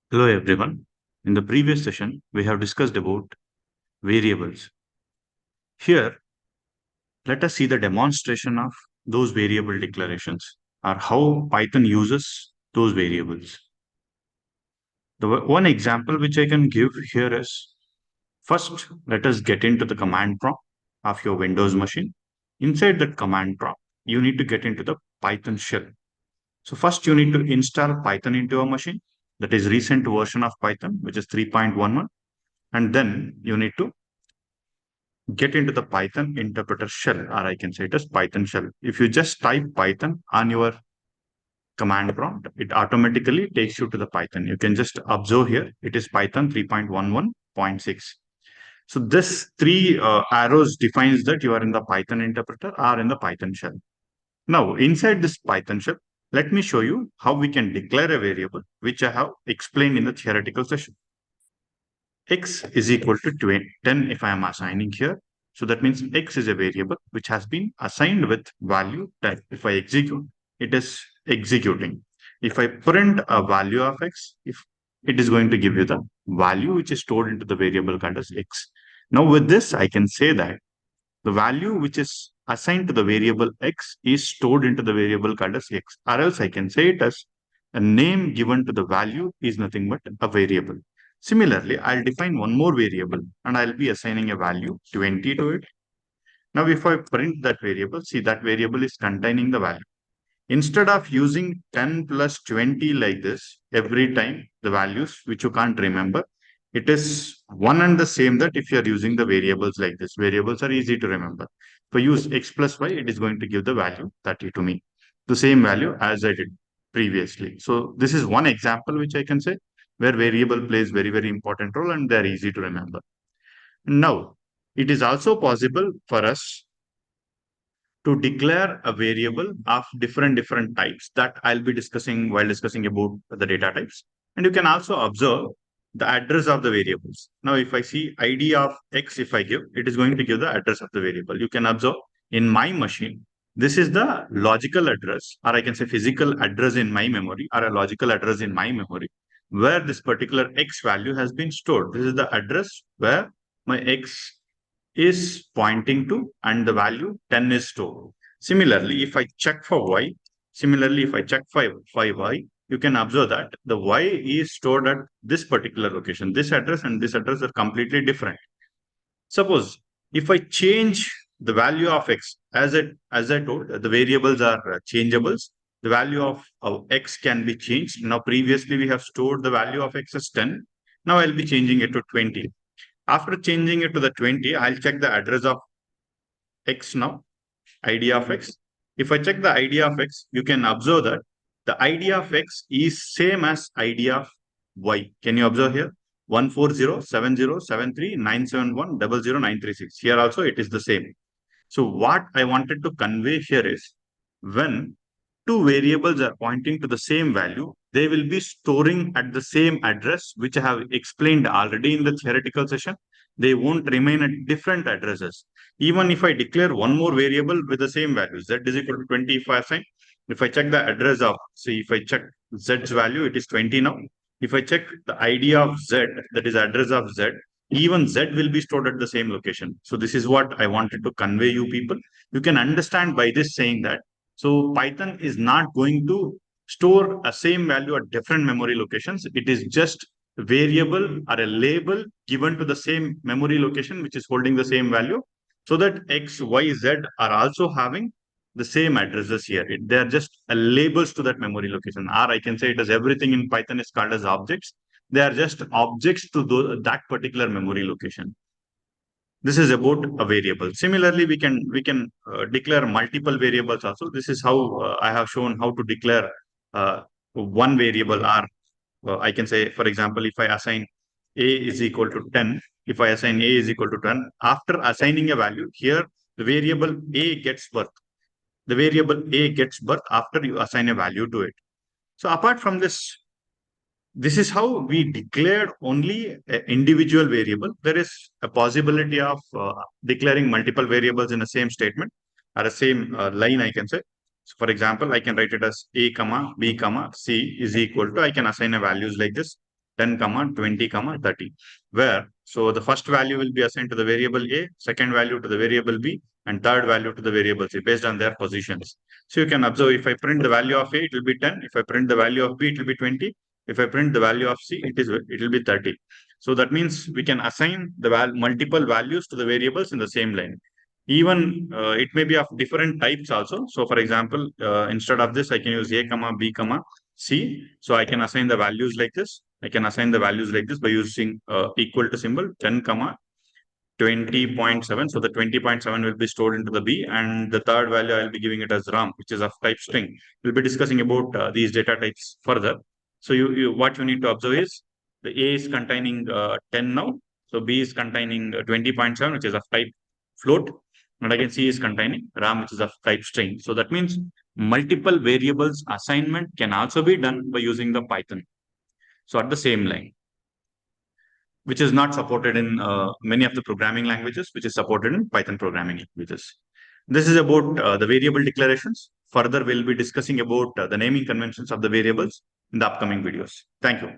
Hello everyone. In the previous session, we have discussed about variables. Here, let us see the demonstration of those variable declarations or how Python uses those variables. One example which I can give here is first, let us get into the command prompt of your Windows machine. Inside that command prompt, you need to get into the Python shell. So first you need to install Python into your machine. That is recent version of Python, which is 3.11. And then you need to get into the Python interpreter shell, or I can say it as Python shell. If you just type Python on your command prompt, it automatically takes you to the Python. You can just observe here, it is Python 3.11.6. So this three arrows defines that you are in the Python interpreter or in the Python shell. Now, inside this Python shell, let me show you how we can declare a variable, which I have explained in the theoretical session. X is equal to 10 if I am assigning here. So that means X is a variable which has been assigned with value 10. If I execute, it is executing. If I print a value of X, if it is going to give you the value which is stored into the variable called as X. Now with this, I can say that the value which is assigned to the variable X is stored into the variable called as X, or else I can say it as a name given to the value is nothing but a variable. Similarly, I'll define one more variable and I'll be assigning a value 20 to it. Now, if I print that variable, see that variable is containing the value. Instead of using 10 plus 20 like this every time, the values which you can't remember, it is one and the same that if you are using the variables like this, variables are easy to remember. If I use x plus y, it is going to give the value 30 to me, the same value as I did previously. So this is one example which I can say where variable plays very, very important role and they're easy to remember. Now, it is also possible for us to declare a variable of different types that I'll be discussing while discussing about the data types. And you can also observe the address of the variables. Now, if I see ID of X, if I give, it is going to give the address of the variable. You can observe in my machine, this is the logical address, or I can say physical address in my memory, or a logical address in my memory, where this particular X value has been stored. This is the address where my X is pointing to and the value 10 is stored. Similarly, if I check for y, similarly, if I check for y, you can observe that the y is stored at this particular location. This address and this address are completely different. Suppose if I change the value of x, as I told, the variables are changeables. The value of x can be changed. Now, previously we have stored the value of x as 10. Now I'll be changing it to 20. After changing it to the 20, I'll check the address of X now, ID of X. If I check the ID of X, you can observe that the ID of X is same as ID of Y. Can you observe here? 140707397100936. Here also it is the same. So what I wanted to convey here is when two variables are pointing to the same value, they will be storing at the same address, which I have explained already in the theoretical session. They won't remain at different addresses. Even if I declare one more variable with the same value, z is equal to 20 if I assign. If I check the address of, see, if I check z's value, it is 20 now. If I check the ID of z, that is address of z, even z will be stored at the same location. So this is what I wanted to convey you people. You can understand by this saying that so Python is not going to store a same value at different memory locations. It is just a variable or a label given to the same memory location, which is holding the same value, so that X, Y, Z are also having the same addresses here. They are just labels to that memory location. Or I can say it as everything in Python is called as objects. They are just objects to that particular memory location. This is about a variable. Similarly, we can declare multiple variables also. This is how I have shown how to declare one variable, or I can say, for example, if I assign a is equal to 10, if I assign a is equal to 10, after assigning a value here, the variable a gets birth. The variable a gets birth after you assign a value to it. So apart from this is how we declared only an individual variable. There is a possibility of declaring multiple variables in the same statement or a same line, I can say. So for example, I can write it as a comma b comma c is equal to, I can assign a values like this. 10, 20, 30, where so the first value will be assigned to the variable A, second value to the variable B, and third value to the variable C based on their positions. So you can observe if I print the value of A, it will be 10. If I print the value of B, it will be 20. If I print the value of C, it will be 30. So that means we can assign the multiple values to the variables in the same line. Even it may be of different types also. So for example, instead of this, I can use A, B, C. So I can assign the values like this. I can assign the values like this by using equal to symbol 10, 20.7. So the 20.7 will be stored into the B, and the third value I'll be giving it as RAM, which is of type string. We'll be discussing about these data types further. So what you need to observe is the A is containing 10 now. So B is containing 20.7, which is of type float. And again, C is containing RAM, which is of type string. So that means multiple variables assignment can also be done by using the Python. So at the same line, which is not supported in many of the programming languages, which is supported in Python programming languages. This is about the variable declarations. Further, we'll be discussing about the naming conventions of the variables in the upcoming videos. Thank you.